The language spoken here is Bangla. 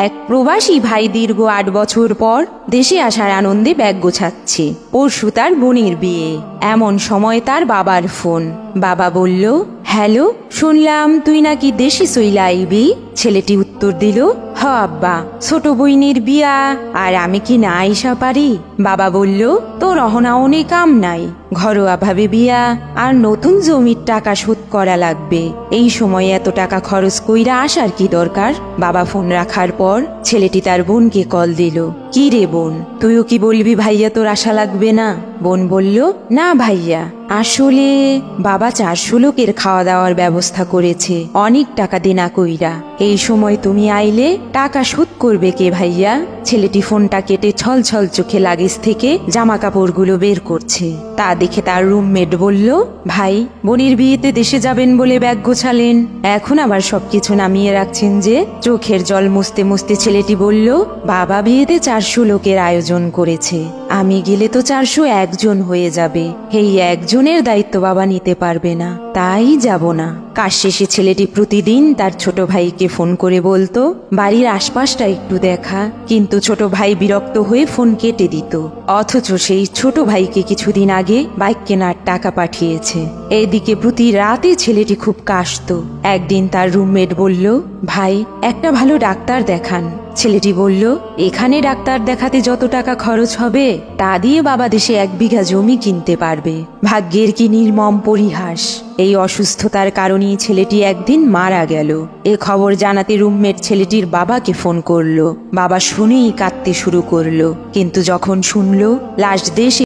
এক প্রবাসী ভাই দীর্ঘ ৮ বছর পর দেশে আসার আনন্দে ব্যাগ গোছাচ্ছে। পরশু তার বোনের বিয়ে। এমন সময় তার বাবার ফোন। বাবা বলল, হ্যালো, শুনলাম তুই নাকি দেশে চইলা আইবি। ছেলেটি উত্তর দিল, হ আব্বা, ছোট বইনের বিয়া, আর আমি কি না আইসা পারি? বাবা বলল, তোর অহনা অনেক কাম নাই, ঘরোয়া ভাবে বিয়া, আর নতুন জমির টাকা শোধ করা লাগবে। এই সময় এত টাকা খরচ কইরা আসার কি দরকার? বাবা ফোন রাখার পর ছেলেটি তার বোনকে কল দিল। কি রে বোন, তুইও কি বলবি ভাইয়া তোর আশা লাগবে না? বোন বলল, না ভাইয়া, আসলে বাবা 400 লোকের খাওয়া দাওয়ার ব্যবস্থা করেছে অনেক টাকা দেনা কইরা। এই সময় তুমি আইলে টাকা শোধ করবে কে ভাইয়া? ছেলেটি ফোনটা কেটে ছল ছল চোখে লাগেজ থেকে জামা কাপড়গুলো বের করছে। তা দেখে তার রুমমেট বলল, ভাই, বোনের বিয়েতে দেশে যাবেন বলে ব্যাগ গোছালেন, এখন আবার সবকিছু নামিয়ে রাখছেন যে? চোখের জল মুছতে মুছতে ছেলেটি বলল, বাবা বিয়েতে 400 লোকের আয়োজন করেছে, আমি গেলে তো 401 জন হয়ে যাবে। এই একজনের দায়িত্ব বাবা নিতে পারবে না, তাই যাব না। কাজ শেষে ছেলেটি প্রতিদিন তার ছোট ভাইকে ফোন করে বলতো, বাড়ির আশপাশটা একটু দেখা, কিন্তু ছোট ভাই বিরক্ত হয়ে ফোন কেটে দিত। অথচ সেই ছোট ভাইকে কিছুদিন আগে বাইক কেনার টাকা পাঠিয়েছে। এদিকে প্রতি রাতে ছেলেটি খুব কাশতো। একদিন তার রুমমেট বলল, ভাই, একটা ভালো ডাক্তার দেখান। ছেলেটি বলল, এখানে ডাক্তার দেখাতে যত টাকা খরচ হবে তা দিয়ে বাবা দেশে 1 বিঘা জমি কিনতে পারবে। ভাগ্যের কি নির্মম পরিহাস! এই অসুস্থতার কারণেই ছেলেটি একদিন মারা গেল। এ খবর জানাতে রুমমেট ছেলেটির বাবাকে ফোন করলো। বাবা শুনেই কাঁদতে শুরু করলো, কিন্তু যখন শুনলো লাশ দেশে